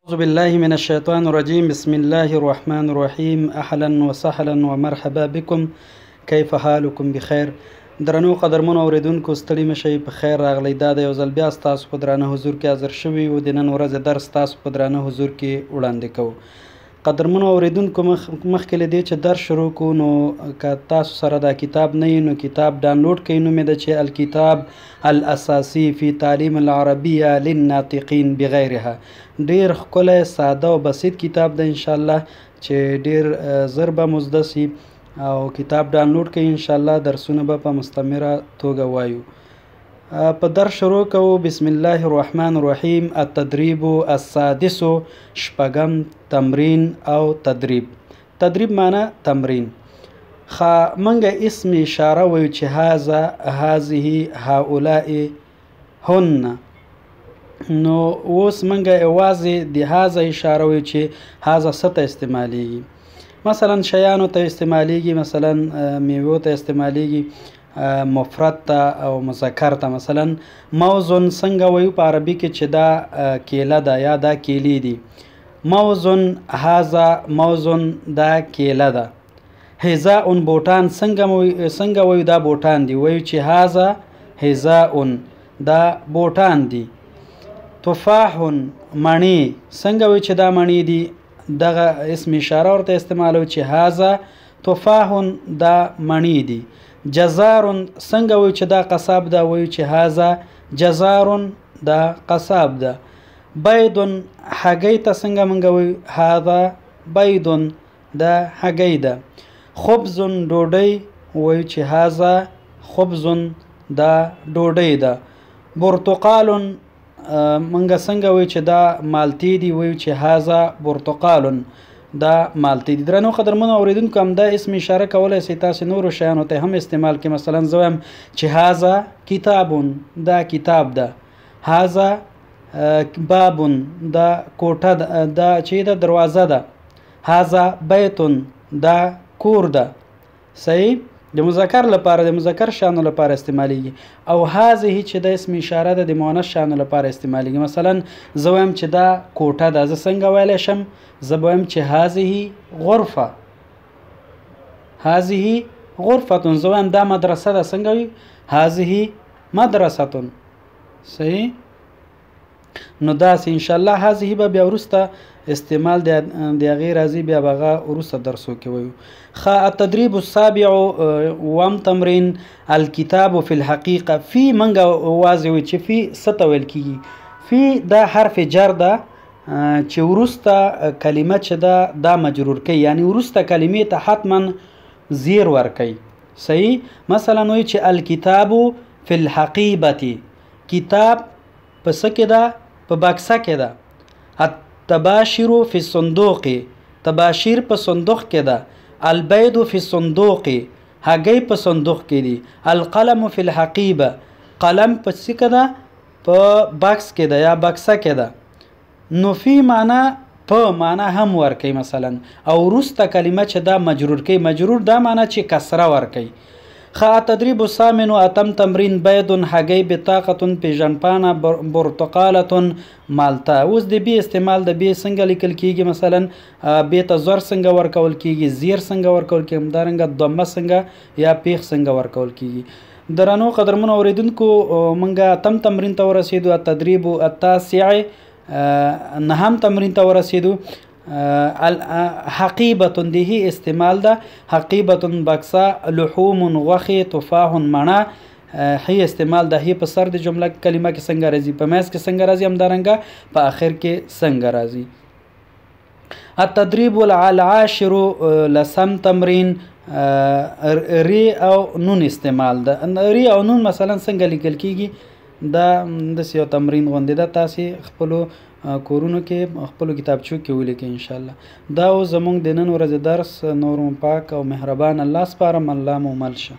أعوذ بالله من الشيطان الرجيم. بسم الله الرحمن الرحيم. أهلا وسهلا ومرحبا بكم. كيف حالكم؟ بخير. درنو قدرمنو اوریدونکو ستړي مشئ په خیر راغلی. دا د یو ځل بیا ستاسو په درانه حضور کې حاضر شوي و. د نن ورځې درس ستاسو په درانه حضور کې وړاندې کوو. قدرمنو اوریدونکو مخکې له دې چې درس شروع کړو نو که تاسو سره دا کتاب نه وي نو کتاب ډاونلوډ کړئ. نوم یې ده چې الکتاب الاساسي فی تعلیم العربیه للناطقین بغیرها. ډیر ښکلی ساده او بسیط کتاب ده انشاءالله چې ډیر زر به مو زده سي او کتاب ډاونلوډ کړئ. انشاءالله درسونه به په مستمره توګه وایو. په درس شروع کوو. بسم الله الرحمن الرحیم. التدریب السادس، شپږم تمرین او تدریب. تدریب معنا تمرین. منګه اسم اشاره وایو چې هذا، هذه، هؤلاء، هن. نو اوس منګه یوازې د هذا اشاره وایو چې هذا څه ته استعمالیږي. مثلا شیانو ته استعمالیږي، مثلا میوو ته استعمالیږي، مفرد ته او مذکر ته. مثلا موزن څنګه وایو په عربي کې چې دا کیله ده یا دا کیلې دي. موزن، هذا موزن، دا کیله ده. حذاء، بوټان څنګه وایو دا بوټان دي. وایو چې هذا حذاء، دا بوټان دي. تفاح، مڼې څنګه وایو چې دا مڼې دي. دغه اسم اشاره ورته استعمالوي چې هذا تفاح، دا مڼې دي. جزار څنګه وایو چې دا قصاب ده. وایو چې هذا جزار، دا قصاب ده. بید، هګۍ ته څنګه موږ وایو هذا بید، دا هګۍ ده. خبز، ډوډۍ وایو چې هذا خبز، دا ډوډۍ ده. برتقال، منګه څنګه وایو چې دا مالټې دي. وایو چې هذا برتقال، دا مالټې دي. درنو قدرمنو اوریدونکو همدا اسم اشاره کولی سئ تاسې نورو شیانو ته هم استعمال کړئ. مثلا زه وایم چې هذا کتاب، دا کتاب ده. هذا باب، دا کوټه ده، دا چې ده دروازه ده. هذا بیت، دا کور ده. صحیح. د مذکر لپاره، د مذکر شیانو لپاره استعمالیږي. او هذه چې د اسم اشاره ده د مؤنث شیانو لپاره استعمالیږي. مثلا زه وایم چې دا کوټه ده. زه څنګه ویلی شم؟ زه به وایم چې هذه غرفه، هذه غرفه. زه وایم دا مدرسه ده. څنګه وي؟ هذه مدرسه. صحیح. نو داسې انشاءالله هذه به بیا وروسته استعمال د هغې راځي، بیا به هغه وروسته درسو کې وایو. التدریب السابع، اووم تمرین. الکتاب فی الحقیقه. فی منګه واضح وي چې فی څه ته ویل کېږي. فی دا حرف جر ده چې وروسته کلمه چې ده دا مجرور کوي، یعنی وروسته کلمې ته حتما زیر ورکوي. صحیح. مثلا وایي چې الکتاب فی الحقیبة، کتاب په څه کې ده؟ په بکسه کې ده. التباشر فی الصندوق، تباشیر په صندوق کې ده. البید فی الصندوق، هګۍ په صندوق کې دي. القلم فی الحقیبه، قلم په څه کې ده؟ په بکس کې ده یا بکسه کې ده. نو فی معنا په معنا هم ورکوي مثلا، او وروسته کلمه چې دا مجرور کوي. مجرور دا معنا چې کسره ورکوي. التدریب الثامن، اتم تمرین. بید، هګۍ. بطاقة، پیژنپاڼه. برتقالة، مالټه. اوس د بی استعمال. د بی څنګه لیکل کیږي؟ مثلا بی ته زور څنګه ورکول کیږي، زیر څنګه ورکول کیږي، همدارنګه ضمه څنګه یا پیښ څنګه ورکول کیږي. درنو قدرمنو اوریدونکو موږ اتم تمرین ته ورسېدو. التدریب التاسع، نهم تمرین ته ورسېدو. حقیبة، ده استعمال ده. حقیبة، بکسه. لحوم، غوښې. تفاح، مڼه. هي استعمال ده. هي په سر د جمله کلمه کې څنګه راځي، په میز کې څنګه راځي، همدارنګه په آخر کې څنګه راځي. التدریب العاشر، لسم تمرین. ری او نون استعمال ده. ری او نون مثلا څنګه لیکل کیږي؟ دا داسې یو تمرین غوندې ده. تاسې خپلو کورونو کې خپلو کتابچو کې ولیکئ انشاءالله. دا اوس زموږ د نن ورځې درس. نور مو پاک او مهربان الله سپارم. الله مو مل شه.